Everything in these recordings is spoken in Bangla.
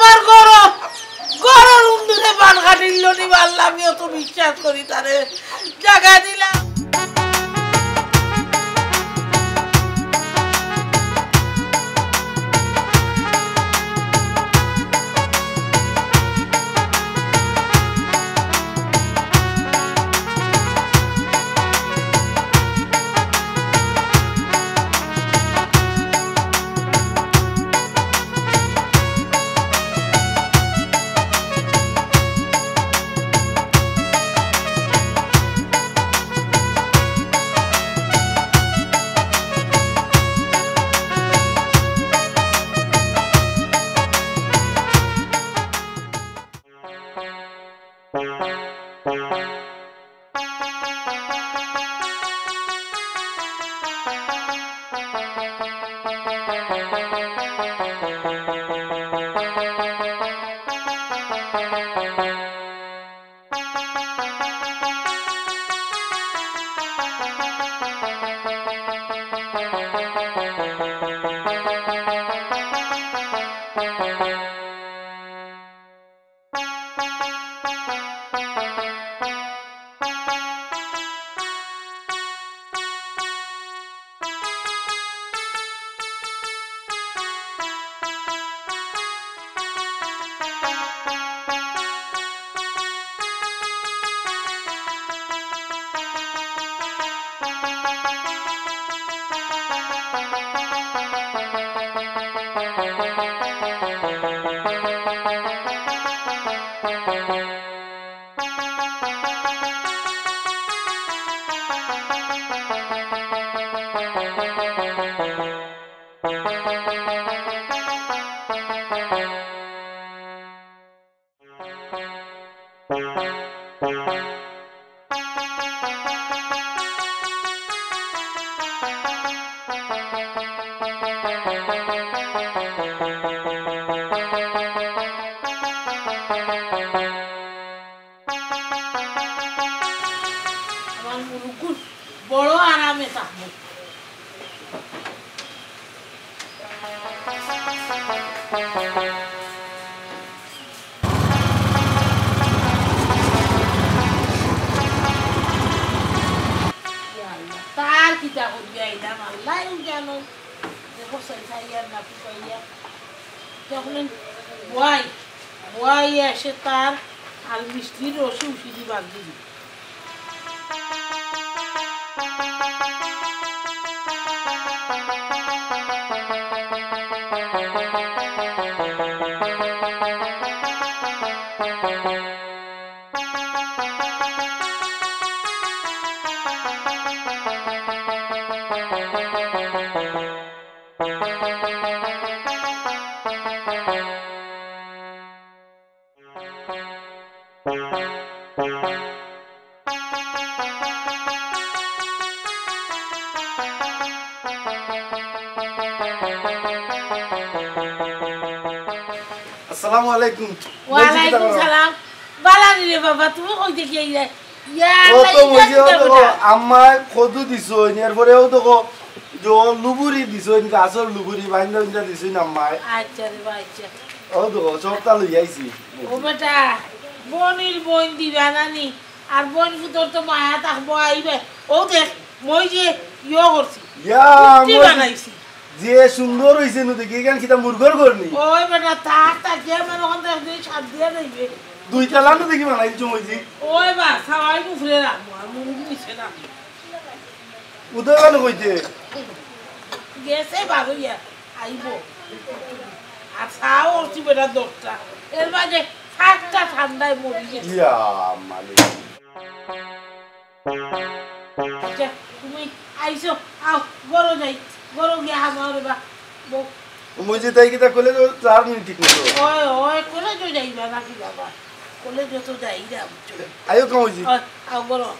আমার গরম গরম উন্দুরে বান কাটিল নি আল্লাহ আমিও তো বিশ্বাস করি তারে জায়গা দিলাম বড় আরামে থাকবো তার কিতা করবি আইলাম আল্লাহ জানো দেখো সাইয়ার না পাইয়া যখন বয় এসে তার আর মিষ্টির রসি উঠি দিবা দিবি আসসালামু আলাইকুম ওয়ালাইকুম সালাম বালানি রে বাবা তুমি কই দেখি আইলা ইয়া ও তো মজি ও তো আম্মা কদু দিছো এর পরেও তো जो लुबुरी दिसो इनका असर लुबुरी बाइंदा इनका दिसो ना माय अच्छा रे भाई अच्छा ओ तो चोपता लई आइसी ओ बेटा বনির বইন দিবা নানি আর বইন ফুতর তো মায়া থাকবো আইবে ও দেখ মই যে ইয়ো করছি ইয়া কি বানাইছি যে সুন্দর হইছে নু দেখি কেন কিটা মুরগর করনি ওই বেটা থাক থাক যে মানে ওখান থেকে দুই ছাদ দিয়ে দেবে দুইটা লানো দেখি বানাইছো মইজি ওই বা সবাই মুফরে রাখবো আর মুরগি নিচে রাখবো উদয় গান কইতে গেছে বাবুয়া আইবো আর সাও উঠি বেটা দোকটা এর মাঝে ফাটটা ঠান্ডায় মরি গেছে ইয়া মালিক আচ্ছা তুমি আইসো আও গরো যাই গরো গিয়া আমার বা মুঝে তাই কিটা কইলে তো 4 মিনিট ঠিক মতো ওই ওই কোলে তো যাইবা নাকি বাবা কোলে যত যাই যাব আয়ো কমজি আও গরো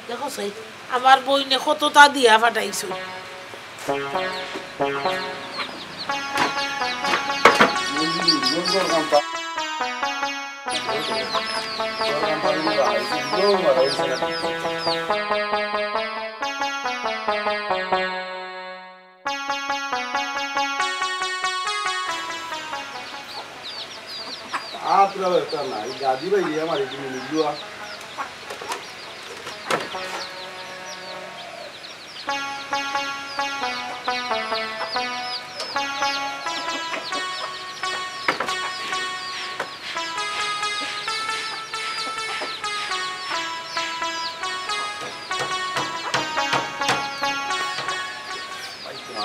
দেখো সেই আমার বইনে কতটা দিয়া ফাটাইছো আত্রা একটা নাই গাদি বাইরে আমার একটু মিলুয়া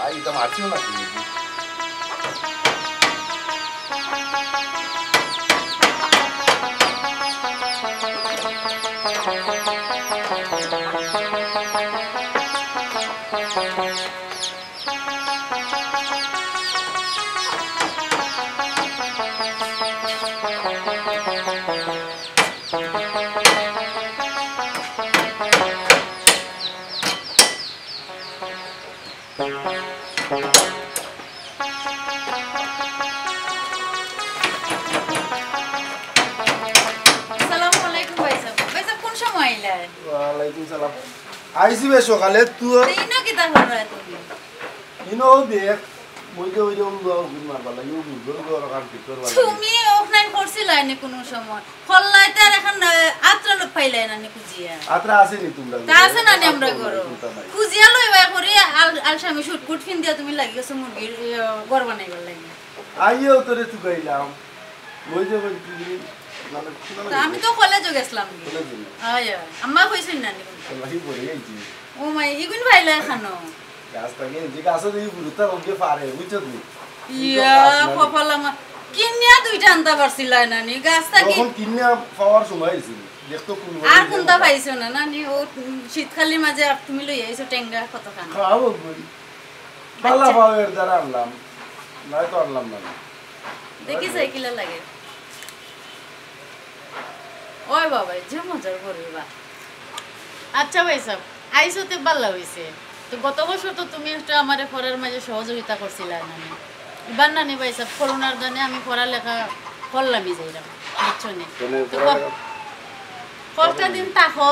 Ai, tá matando na vida. Waalaikum salam. Aisi be sokale tu. Ino kita hora তুমি Ino দেখ মই যে ওই যে গুণ মারবা লাগে ও গুণ করে কাম ঠিক করবা তুমি অফলাইন করছিলা নি কোন সময় হল্লাইতে আর এখন আত্রা লোক পাইলাই না নি কুজিয়া আত্রা আছে নি তোমরা তা আছে না নি আমরা করো কুজিয়া লইবা করে আলসামি শুট কুট ফিন দিয়া তুমি লাগি গেছো মুরগির ঘর বানাইবার লাগি আইও তোরে তু গাইলাম মই যে আমি তো কলেজে গেছলাম আয়া আম্মা কইছেন না নি লাহি পড়ে গেছি ও মাই ইগুন ভাইলা খানো গাছটা গিয়ে যে গাছ দিয়ে পুরোটা রঙে পারে বুঝছো তুমি ইয়া কপালা মা কিনিয়া দুইটা আনতে পারছিলা না নি গাছটা কি তখন কিনিয়া পাওয়ার সময় হইছিল দেখতো কোন আর কোনটা পাইছো না না নি ও শীতকালের মাঝে তুমি লই আইছো টেঙ্গা কত খান খাবো বলি বালা পাওয়ার দ্বারা আনলাম নাই তো আনলাম না দেখি সাইকেল লাগে ওই বাবা যে মজার করবা আচ্ছা ভাই সাহেব আইসোতে ভালো হইছে তো গত বছর তো তুমি একটা আমারে পড়ার মাঝে সহযোগিতা করছিলা না এবার না নি ভাই সাহেব করোনার জন্য আমি পড়ালেখা করলামই যাইলাম বুঝছো নি কয়েকটা দিন তাকো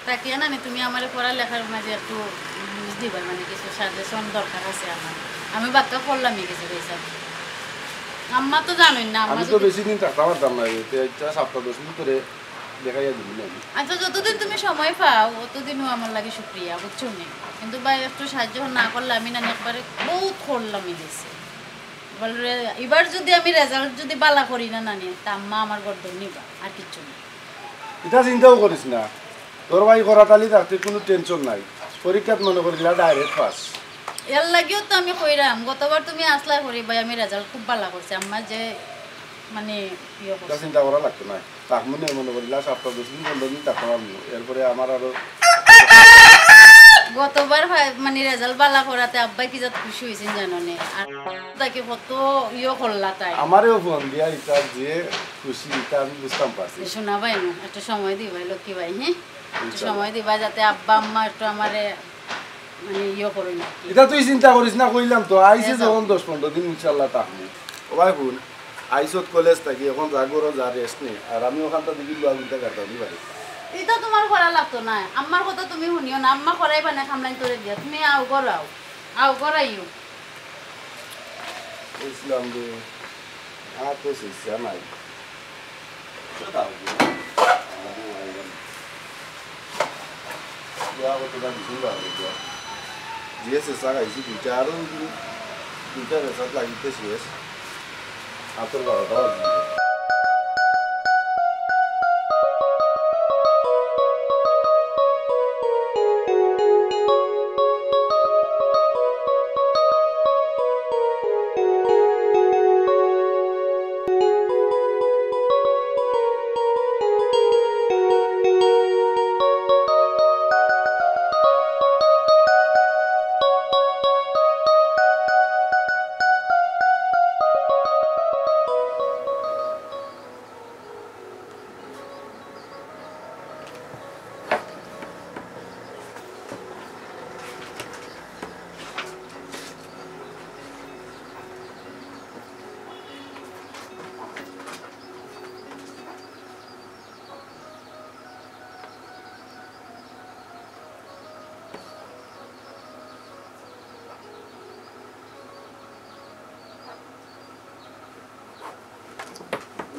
তাকিয়ে না তুমি আমারে পড়ালেখার মাঝে একটু দিবা মানে কিছু সাজেশন দরকার আছে আমার আমি বাক্কা করলামই কিছু ভাই সাহেব আম্মা তো জানোই না আমি তো বেশি দিন থাকতে পারতাম না এটা সপ্তাহ 10 দিন করে দেখাইয়া দিবি না আচ্ছা যতদিন তুমি সময় পাও ততদিনও আমার লাগে শুক্রিয়া বুঝছো নি কিন্তু ভাই একটু সাহায্য না করলে আমি না একবারে বহুত করলামই দিছি বলে এবার যদি আমি রেজাল্ট যদি বালা করি না নানি তা আম্মা আমার গর্দন নিবা আর কিচ্ছু না এটা চিন্তাও করিস না তোর ভাই করাতালি থাকতে কোনো টেনশন নাই পরীক্ষাত মনে করিলা ডাইরেক্ট পাস এর লাগেও তো আমি কইরাম গতবার তুমি আসলা করি ভাই আমি রেজাল্ট খুব ভালো করছি আম্মা যে মানে ইয়ে করছে চিন্তা করা লাগতো না তাক মনে করিলা সপ্তাহ 10 দিন 15 দিন থাকতে পারবো এরপরে আমার আরো গতবার মানে রেজাল্ট ভালো করাতে আব্বাই কি যত খুশি হয়েছেন জানো নে আর তাকে কত ইয়ে করলা তাই আমারও ফোন দিয়া এটা যে খুশি এটা আমি বুঝতাম পারছি শোনা ভাই না একটা সময় দিবাই লক্ষ্মী ভাই হ্যাঁ একটু সময় দিবা যাতে আব্বা আম্মা একটু আমারে মানে ইয়ে করুন না এটা তুই চিন্তা করিস না কইলাম তো আইছে যখন 10-15 দিন ইনশাআল্লাহ থাকবো ও ভাই বোন আইসত কলেজ থাকি এখন জাগরো যা রেস্ট নেই আর আমি ওখানটা দেখি লুয়া কাটতাম ভাই এটা তোমার করা লাগতো না আম্মার কথা তুমি শুনিও না আম্মা করাই বানে খামলাইন তোরে দিয়া তুমি আও করাইও ইসলাম দে আর তো শিক্ষা নাই জিএসএ সাগাইছি দুইটা আরো দুইটা রেসার্ট লাগিতে শেষ হাতের বারোটা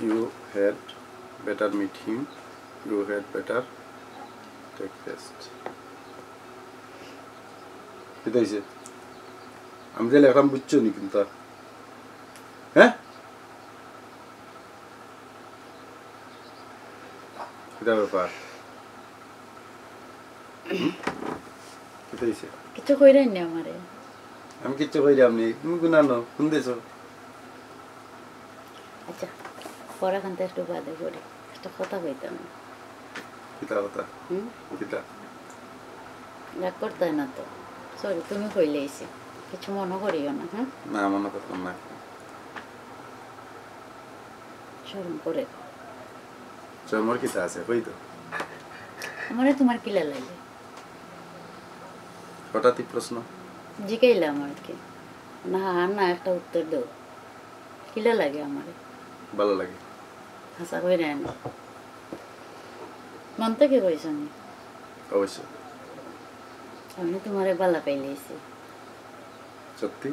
You had better meet him. You had better take rest. এটা হইছে আমি যে লেখাম বুঝছো নি কিন্তু হ্যাঁ এটা ব্যাপার এটা হইছে কিছু কইরাই না আমারে আমি কিচ্ছু কইরাম নি তুমি গুনানো কোন দেছো আচ্ছা পড়াখানতে একটু বাদে করি একটা কথা কইতাম কিতা কথা কিতা রাগ করতে না তো সরি তুমি কইলেইছি কিছু মনে করিও না হ্যাঁ না মনে করতাম না শরম করে চমর কিতা আছে কই তো আমারে তোমার কিলা লাগে হঠাৎই প্রশ্ন জিগাইলাম আর কি না না একটা উত্তর দাও কিলা লাগে আমারে ভালো লাগে হাসা কইরা না মন থেকে কইছ আমি অবশ্যই আমি তোমারে বালা পাইলেইছি সত্যি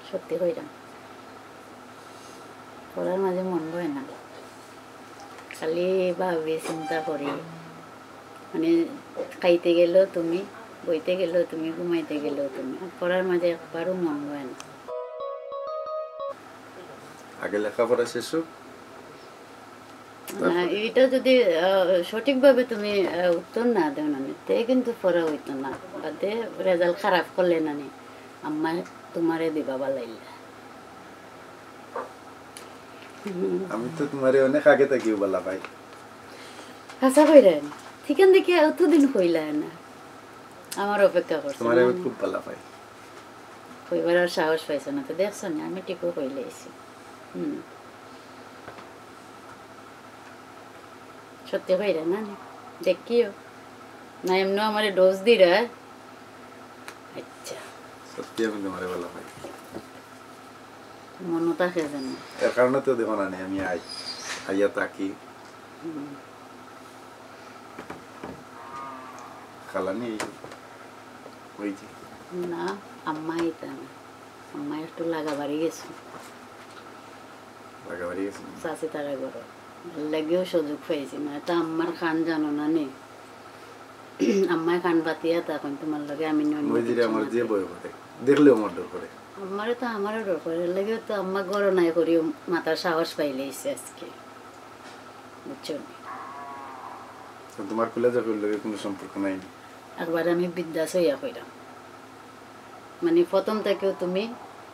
সত্যি কইরা পড়ার মাঝে মন বয় না খালি ভাবি চিন্তা করি মানে খাইতে গেলেও তুমি বইতে গেলেও তুমি ঘুমাইতে গেলেও তুমি আর পড়ার মাঝে একবারও মন বয় না আগে লেখাপড়া শেষ হোক না এটা যদি সঠিকভাবে তুমি উত্তর না দেও না তে কিন্তু পড়া হইতো না বাদে রেজাল্ট খারাপ করলে না নি আম্মা তোমারে দিবা বালাইলা আমি তো তোমারে অনেক আগে থেকেও বলা ভাই হাসা কইরেন ঠিকান দেখি অতদিন কইলা না আমার অপেক্ষা করছে তোমারে আমি খুব ভালো পাই কইবার আর সাহস পাইছ না তো দেখছ না আমি ঠিকও কইলেইছি সত্যি কইরা না দেখিও না এমনি আমার ডোজ দিরা আচ্ছা সত্যি আমি তোমারে ভালো পাই মনো থাকে জানো এর কারণে তো দেখো না আমি আইয়া থাকি খালানি ওই যে না আম্মা এটা না আম্মা একটু লাগা বাড়ি গেছে বাগাবাড়ি গেছি চাষি তারা ঘর লাগেও সুযোগ পাইছি না তা আম্মার খান জানো না নে আম্মায় খান বাতিয়া তখন তোমার লগে আমি মসজিদে আমার যে বই পড়ে দেখলেও আমার ডর করে আমারে তো আমারও ডর করে লাগেও তো আম্মা গড় নাই করি মাথার সাহস পাইলেইছে আজকে বুঝছো তোমার কলেজের লগে কোনো সম্পর্ক নাই একবার আমি বিদ্যাস হইয়া কইরাম মানে প্রথম থেকেও তুমি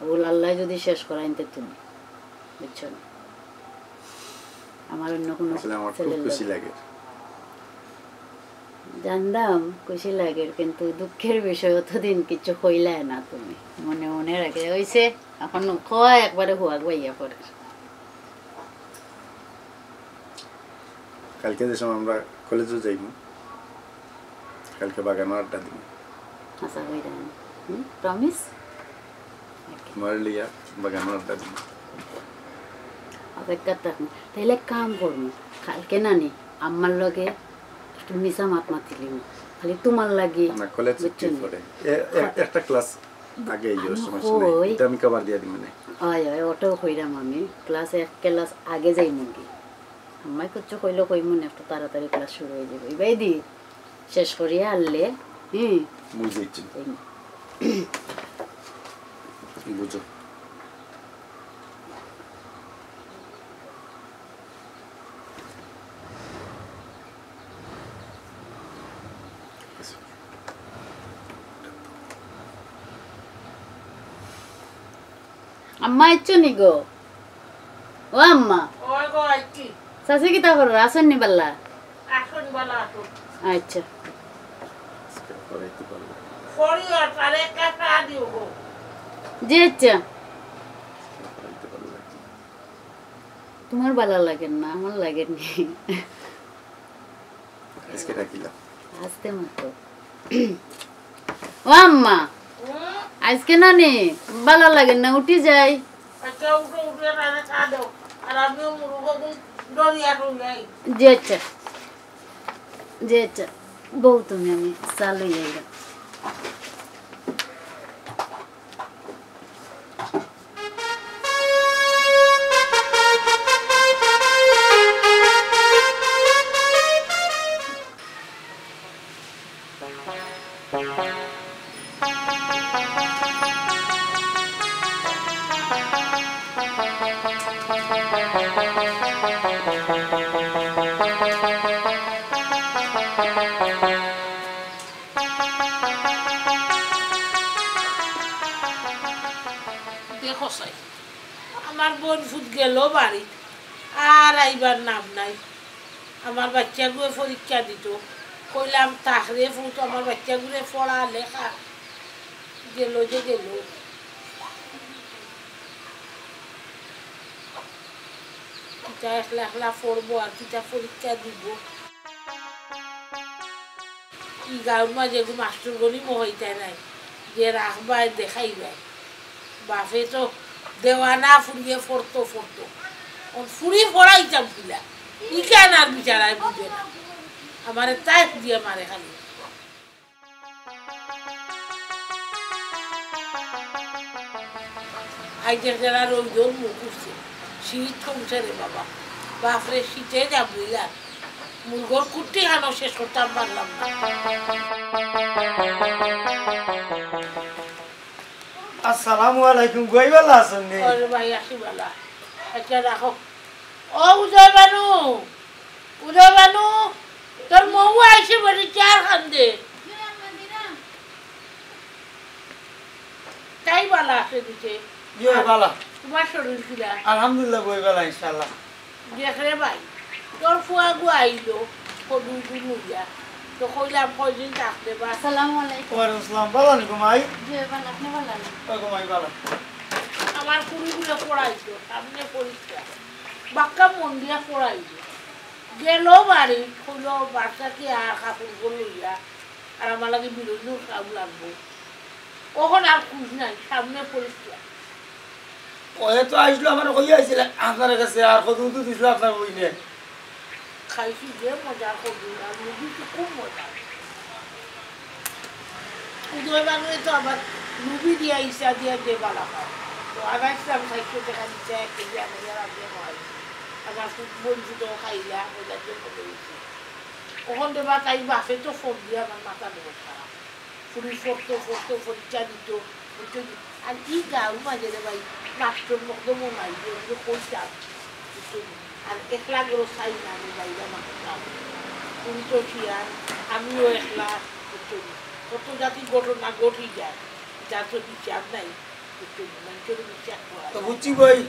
ওল আল্লাহ যদি শেষ করাইতে তুমি বুঝছো না আমার অন্য কোনো আসলে আমার খুব খুশি লাগে জানতাম খুশি লাগে কিন্তু দুঃখের বিষয় অতদিন কিছু কইলাই না তুমি মনে মনে রাখে হইছে এখন খোয়া একবারে হুয়াক বাইয়া পড়ে কালকে যে সময় আমরা কলেজে যাইব কালকে বাগানো আড্ডা দিব আশা কইরা প্রমিস তোমার লিয়া বাগানো আড্ডা দিব অপেক্ষা থাকুন তাইলে কাম করবো কালকে নানি আমার লগে একটু মিশা মাত মাতিলিম খালি তোমার লাগি না কলেজ ছুটি পরে একটা ক্লাস আগে এই সমস্যা নাই এটা আমি কভার দিয়া দিই মানে হয় হয় ওটাও কইরাম আমি ক্লাস এক ক্লাস আগে যাই মুগি আমায় কিছু কইলো কইমু না একটু তাড়াতাড়ি ক্লাস শুরু হয়ে যাবে এবাই দি শেষ করিয়া আনলে বুঝেছি বুঝো আম্মা ইচ্ছো নি গো ও আম্মা ওই গো আইছি সাসি কি তা করো আসেন নি বাল্লা আসুন বলা আসুন আচ্ছা করাইতে পারবো ফরি আর তারে কাটা দিও গো জি আচ্ছা করাইতে পারবো তোমার ভালো লাগে না আমার লাগে নি আজকে রাখিলাম আসতে মতো ও আম্মা আজকে নানি ভালো লাগে না উঠি যাই আচ্ছা উঠে উঠে তারে চা দাও আর আমিও মুরগো দরিয়া যাই জি আচ্ছা বউ তুমি আমি চালু যাইলাম আমার বোন ফুট গেল বাড়ি আর আইবার নাম নাই আমার বাচ্চাগুলো পরীক্ষা দিত কইলাম তাহলে ফুট আমার বাচ্চাগুলো পড়া লেখা গেল যে গেল কিতা একলা একলা পড়বো আর কিতা পরীক্ষা দিব ই গাঁর মাঝে মাস্টার গনি মহইতাই নাই যে রাখবাই দেখাইবাই বাপে তো দেওয়ানা ফুরিয়ে পড়তো ফুরি পড়াইতাম কিলা ই কেন আর বিচারায় বুঝে না আমার তাই দিয়ে মারে খালি আইজের যারা রোজ মুখ উঠছে শীত কমছে রে বাবা বাপরে শীতে যাবই আর মুরগর কুটি খানো শেষ করতাম পারলাম না আসসালামু আলাইকুম গইবালা আছেন নি ওরে ভাই আসিবালা এটা রাখো ও উদয় বানু তোর মৌ আইসে বলি চার খান্দে তাই বালা আছে দিতে ইয়ে বালা তোমার শরীর কিলা আলহামদুলিল্লাহ গইবালা ইনশাআল্লাহ দেখ রে ভাই তোর ফুয়াগু আইলো সদু দুনুয়া তো কইলাম কয়দিন থাকতে বা আসসালামু আলাইকুম। ওয়া আলাইকুম আসসালাম বালা নি ঘুমাই জি ভালো, আপনি ভালো আছেন? ও ঘুমাই বালা আমার কুড়িগুলো পড়াইতো সামনে পরীক্ষা বাক্কা মন দিয়া পড়াইতো গেল বাড়ি হইল বাচ্চাকে আর কাপড় লইয়া আর আমার লাগে বিরোধী কাম লাগবো কখন আর খুঁজ নাই সামনে পরীক্ষা ওয়ে তো আইছিল আমার কই আইছিল আপনার কাছে আর কত তো দিছিল আপনার বইনে খাইছি যে মজা করবি আর মুভি তো খুব মজা উদয় বানুয়ে তো আবার মুভি দিয়া ইচ্ছা দিয়া দেবালা হয় তো আবার ইসলাম সাহিত্য দেখা দিচ্ছে এক কেজি আমাদের আগে হয় আমার খুব বন্ধুত খাইলা ওদের জন্য করেছি ওখান দেবা তাই বাসে তো ফোন দিয়ে আমার মাথা দেবো খারাপ ফুরি ফটো পরীক্ষা দিত আর ই গাঁর মাঝে রে ভাই মাস্টার মতো মনাই যে কইতাম আর একলা গেলো চাই না আমি বাইরে মাস্টার তুমি তো শিয়ার আমিও একলা কত জাতি ঘটনা ঘটি যায় যার তো বিচার নাই মানুষের বিচার করা তো বুঝছি কই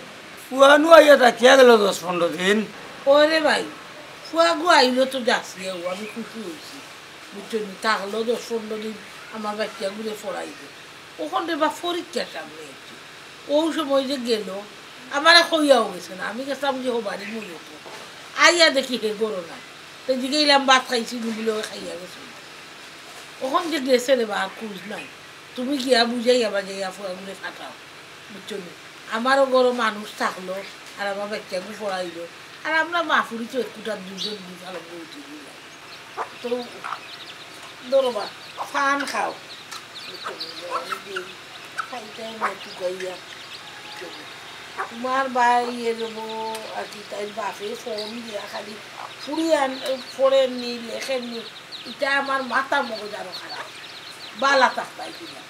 পুয়ানো আইয়া থাকিয়া গেল 10-15 দিন ওরে ভাই ফুয়াগু আইলো তো যাচ্ছি আমি খুশি হয়েছি বুঝছো থাকলো 10-15 দিন আমার বাচ্চা ঘুরে পড়াইবে ওখানে বা পরীক্ষা সামনে একটু ওই সময় যে গেল আমার কইয়াও গেছে না আমি গেছিলাম যে ও বাড়ি মনে হতো আইয়া দেখি হে গরো না তো দিকে এলাম ভাত খাইছি বলে খাইয়া গেছে ওখান যে গেছে রে বা খুঁজ নাই তুমি গিয়া বুঝাইয়া বাজাইয়া ফুয়াগুলো ফাটাও বুঝছো আমারও গরো মানুষ থাকলো আর আমার বাচ্চাকে পড়াইলো আর আমরা মাফুরি তো একটুটা দুজন ভালো বলতে দিলাম তো ধরো বা ফান খাও তোমার বাইরে দেবো আর কি তাই বাপে ফোন দিয়া খালি ফুরিয়ান ফোরেননি লেখেননি এটা আমার মাথা মগজ আরো খারাপ বালা তাকাই দিলাম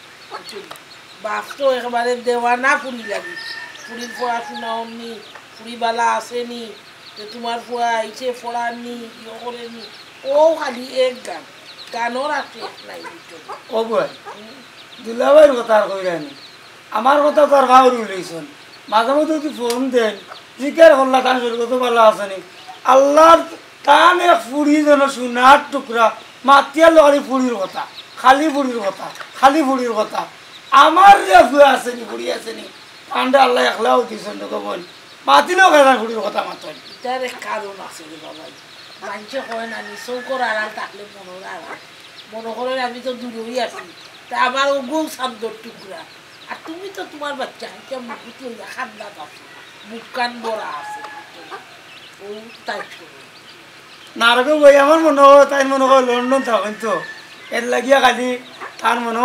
বাপ তো একেবারে দেওয়া না ফুরি লাগি ফুরির পড়াশোনা অমনি ফুরি বালা আসেনি যে তোমার ফুয়া আইছে পড়াননি ইয়ে করেনি ও খালি এক গান গানোর আর শেষ নাই ও বই দুলাভাইয়ের কথা আর কই রানি আমার কথা তো আর ভাবরি লইছেন মাঝে মধ্যে যদি ফোন দেন জিজ্ঞার করলা তার শরীর কত ভালো আসেনি আল্লাহর টান এক ফুড়ি যেন সোনার টুকরা মাতিয়া লগালি ফুড়ির কথা খালি ফুড়ির কথা আমার যে ফুয়ে আসেনি ফুড়ি আসেনি পান্ডা আল্লাহ একলাও দিয়েছেন তো বল মাতিলেও খেলার ফুড়ির কথা মাতেন এটার কারণ আছে রে বাবা মানুষে হয় না চৌকর আড়াল থাকলে মনের আড়াল মনে করেন আমি তো দূরেই আছি তা আমার ওগুলো সান্দর টুকরা আর তুমি তো তোমার বাচ্চা হাইটা মুখ লইয়া খান্দাত আছে মুখ কান বড়া আছে ও তাই শোনো নারকে বই আমার মনে হয় তাই মনে হয় লন্ডন থাকেন তো এর লাগিয়া খালি তার মনে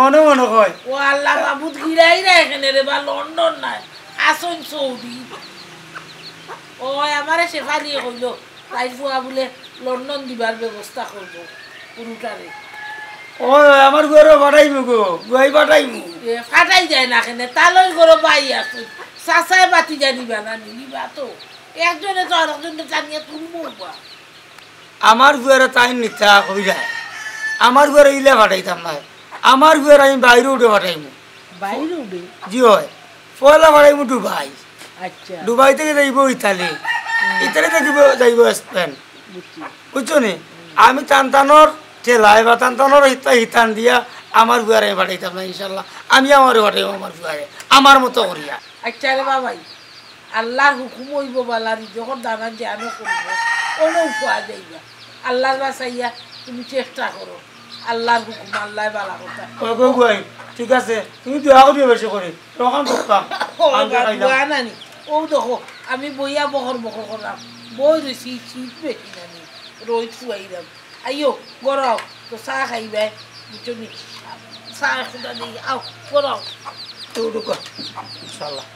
হয় ও আল্লাহ বাবুত গিরাই না এখানে রে বা লন্ডন নাই আসন সৌদি ও আমারে শেফালিয়ে কইল তাই ফুয়া বলে লন্ডন দিবার ব্যবস্থা করবো পুরুটারে ও আমার ঘরে পাঠাইমু গো গুয়াই পাঠাইমু ফাটাই যায় না কেন তালই করো বাই আছে চাচাই বাতি জানিবা না নিবা তো একজনে তো আর একজনে জানিয়ে তুলবো আমার ঘরে তাই নিতা হয়ে যায় আমার ঘরে ইলে পাঠাইতাম না আমার ঘরে আমি বাইরে উঠে পাঠাইমু বাইরে উঠে জি হয় পয়লা পাঠাইমু দুবাই আচ্ছা দুবাই থেকে যাইব ইতালি ইতালি থেকে যাইব স্পেন বুঝছি বুঝছো নি আমি টানটানোর ঠেলায় বা টানটানোর হিতান দিয়া আমার বুয়ারে পাঠাইতাম না ইনশাল্লাহ আমি আমার পাঠাইব আমার বুয়ারে আমার মতো করিয়া আচ্ছা রে বাবাই আল্লাহর হুকুম হইব বালারি যখন দানা জ্ঞানও করবো কোনো উপায় যাইবা আল্লাহর বাসাইয়া তুমি চেষ্টা করো আল্লাহর হুকুম আল্লাহ বালা কথা বুয়াই ঠিক আছে তুমি দোয়া করিও বেশি করে তখন ঢুকতাম নানি ও দেখো আমি বইয়া বকর বকর করলাম বই রয়েছি শীত বেশি নানি রোদ খুয়াইলাম আইও গড়াও তো চাহ খাইবাই বুঝছো নি চাহ খুঁটা দিই আও গড়াও তো ঢুকো ইনশাল্লাহ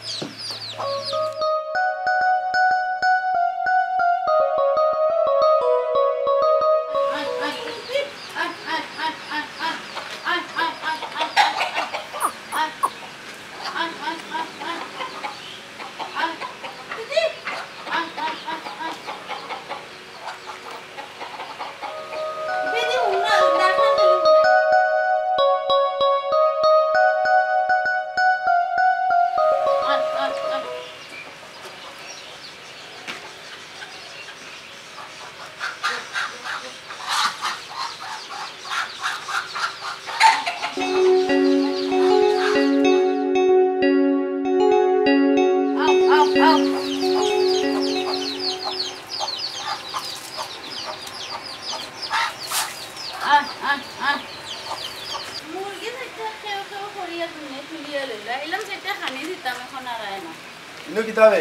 ইনো কিতাবে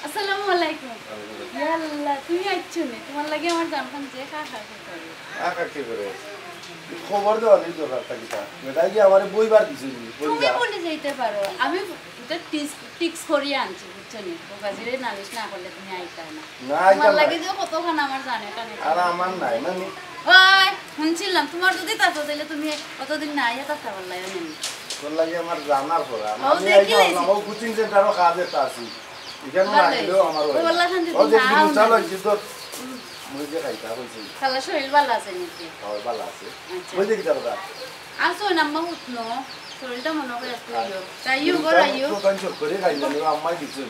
আসসালামু আলাইকুম ইয়াল্লাহ তুমি আইছো নে তোমার লাগে আমার জানতাম যে খা খা করে আকা কি করে খবর দেওয়া নেই দরকার থাকিতা মেটাই কি আমারে বইবার দিছি তুমি বলে যাইতে পারো আমি এটা টিক্স করিয়ে আনছি বুঝছো নি বাবাজিরে নালিশ না করলে তুমি আইতা না না তোমার আইতা লাগে যে কতক্ষণ আমার জানে কানে আর আমার নাই মানে ওই শুনছিলাম তোমার যদি তাতো তাহলে তুমি কতদিন না আইয়া তাতা বললাই নেই তোর লাগে আমার জানার পড়া ও আমি দেখি আইতাম লাইছি। না ও কোচিং সেন্টারও কাজে আছি এখানে না আইলেও আমার ও বললা শান্তি ও যে তুমি দিন আও চালো না। জিতো মুই যে খাইতা হইছে খালা শরীর ভালো আছে নাকি খাওয়ার ভালো আছে আচ্ছা। ওই যে কি তারকা আসো নাম্মা উঠনো শরীরটা মনে করে একটু ইয়ো তাইও গড়াইও দোকান চোখ করে খাইলে আম্মাই দিছেন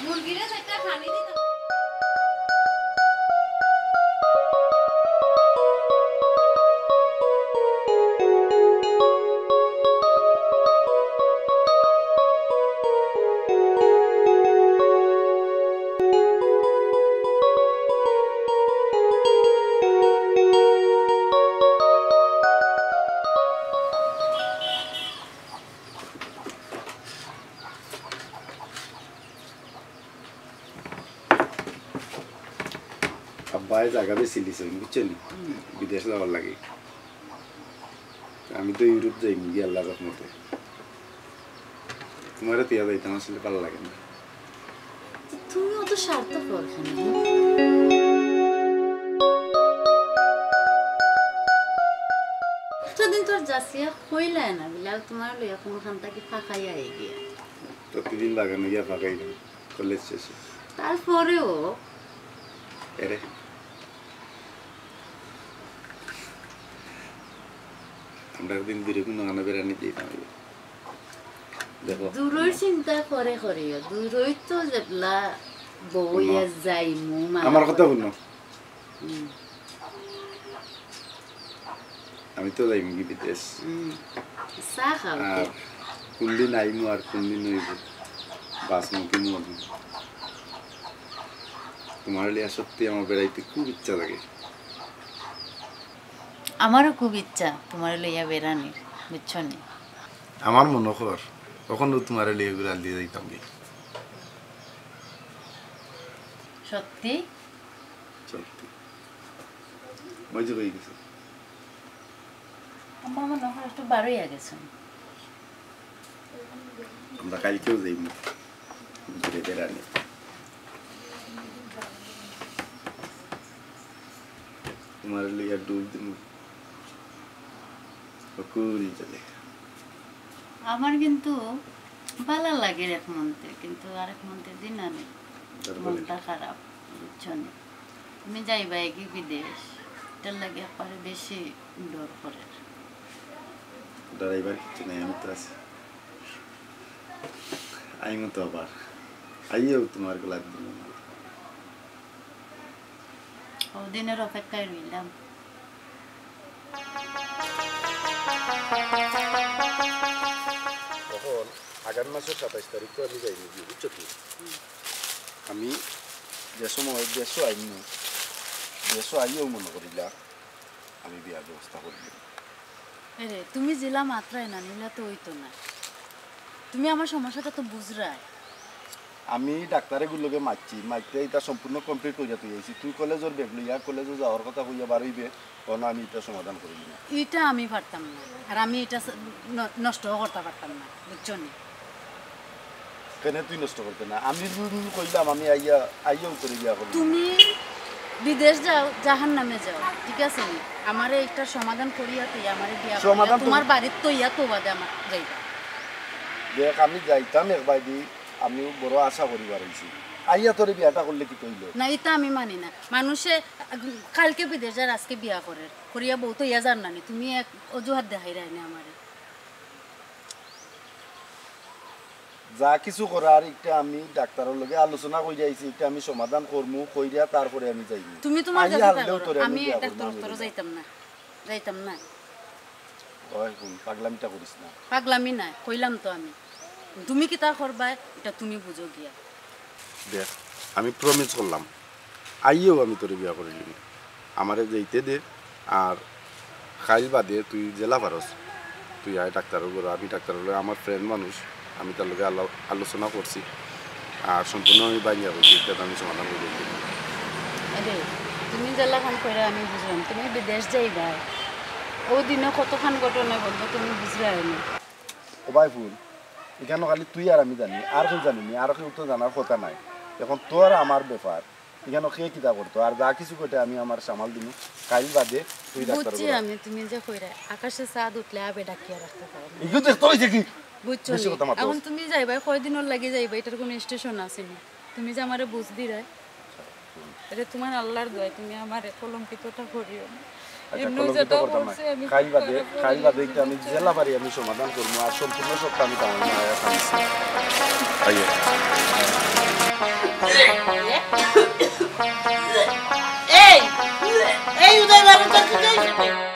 মুরগিরে সেটা খানি দিতাম আব্বাই জায়গা বেশি লিছেন বুঝছেন বিদেশ যাওয়ার লাগে আমি তো ইউরোপ যাই গিয়ে আল্লাহ রহমতে তোমার তিয়া যাইতাম আসলে ভালো লাগে না তুমি অত স্বার্থপর কেন দিন তোর যাসিয়া হইলা না বিলাল তোমার লইয়া কোনখান থেকে ফাঁকাইয়া গিয়া প্রতিদিন বাগানে গিয়া ফাঁকাই না কলেজ শেষে তারপরেও এরে আমরা একদিন দূরে কোনো গানা বেড়ানি যেতাম দেখো দূরের চিন্তা করে করিও দূরই তো যেগুলা বইয়া যাই আমার কথা শুনো আমি তো যাইম কি বিদেশ চা খাও আর কোনদিন আইমু আর কোনদিন হইব বাসমতি মরবো তোমার লিয়া সত্যি আমার বেড়াইতে খুব ইচ্ছা লাগে আমারও খুব ইচ্ছা তোমার লইয়া বেড়ানির বুঝছো নি আমার মনে কর তখন তোমার লিয়ে ঘুরাল দিয়ে যাইতাম কি সত্যি সত্যি মজা হয়ে গেছে আমার মনে হয় একটু বারোইয়া গেছে আমরা কালকেও যাইব ঘুরে বেড়ানি তোমার লিয়া ডুব দিন কুল চলে আমার কিন্তু ভালো লাগে এক মন্ত্রে কিন্তু আরেক মন্ত্রের দিন আনে মনটা খারাপ বুঝছো না তুমি যাইবা কি বিদেশ এটার লাগে একবারে বেশি ডর করে ডরাইবার কিছু নাই আমি তো আছি আইমো তো আবার আইও তোমার গোলাপ দিন ওদিনের অপেক্ষায় রইলাম। তখন আগামী মাসের 27 তারিখ তো আমি যাইনি বুঝছো কি আমি যে সময় দেশও আইনি দেশও আইও মনে করিলা আমি বিয়ার ব্যবস্থা করিলাম। আরে তুমি জেলা মাত্রায় না নিলা তো হইতো না। তুমি আমার সমস্যাটা তো বুঝরাই। আমি ডাক্তারেগুলোকে মারতে এটা সম্পূর্ণ কমপ্লিট করিয়া তুই আইছি তুই কলেজের বেগ লইয়া কলেজে যাওয়ার কথা কইয়া বারইবে তখন আমি এটা সমাধান করি না। এটা আমি পারতাম না, আর আমি এটা নষ্টও করতে পারতাম না, বুঝছো নি? কেন তুই নষ্ট করতে না? আমি কইলাম আমি আইয়াও করে বিয়া করব। তুমি বিদেশ যাও, জাহান নামে যাও, ঠিক আছে নি? আমারে একটা সমাধান করিয়া তুই আমারে বিয়া সমাধান করিয়া তোমার বাড়ির তো ইয়া তো বাদে আমার যাইবা। দেখ আমি যাইতাম একবার দি আমিও বড় আশা করিবার হইছি আইয়া তোরে বিয়াটা করলে কি কইলো না, এটা আমি মানি না। মানুষে কালকে বিদেশ যার আজকে বিয়া করে করিয়া বউ তো ইয়া জান নানি, তুমি এক অজুহাত দেখাই রাই না আমারে। যা কিছু করার একটা আমি ডাক্তারের লগে আলোচনা কই যাইছি এটা আমি সমাধান করমু কইরা তারপরে আমি যাইনি। তুমি তোমার আইয়া কাছে হারলেও থাকো, তোরে আমি বিয়া এটা করবো, তোর যাইতাম না, যাইতাম না। ওই কোন পাগলামিটা করিস না। পাগলামি না, কইলাম তো আমি। তুমি কি তা করবা এটা তুমি বুঝো গিয়া। দেখ আমি প্রমিস করলাম আইয়েও আমি তোরে বিয়া করিলিম আমারে যাইতে দে আর খাইল বাদে তুই জেলা পারস তুই আয় ডাক্তারের ঘরে আমি ডাক্তারের লগে আমার ফ্রেন্ড মানুষ আমি তার লগে আলোচনা করছি আর সম্পূর্ণ আমি বাইরে হয়েছি এটা আমি সমাধান করে দিই। আরে তুমি জেলা খান কইরা আমি বুঝলাম, তুমি বিদেশ যাইবা ও দিনে কতখান ঘটনা বলবো তুমি বুঝরাই না। ও ভাই ফুল এখানে খালি তুই আর আমি জানি আর কেউ জানিনি আর কেউ তো জানার কথা নাই এখন তোর আমার ব্যাপার এখানে কে কিতা করতো আর যা কিছু কইতে আমি আমার সামাল দিমু কাইল বাদে তুই ডাক্তার বুঝছি আমি, তুমি যে কইরা আকাশে চাঁদ উঠলে আবে ডাকিয়া রাখতে পারো না, ইগো দেখ তুই দেখি বুঝছো বেশি কথা নি? মাতো। এখন তুমি যাইবা কয়দিনের লাগি যাইবা, এটার কোনো স্টেশন আছে না? তুমি যে আমারে বুঝ দিরাই, এটা তোমার আল্লাহর দোয়া, তুমি আমারে কলঙ্কিতটা করিও না। আচ্ছা এমনি কলঙ্কিত যেটা করতাম না বলছে আমি কাইল বাদে এটা আমি জেলা বাড়ি আমি সমাধান করবো আর সম্পূর্ণ সবটা আমি তার আয়া খাইছি আইয়া এই এই উদয় বাবু তো কি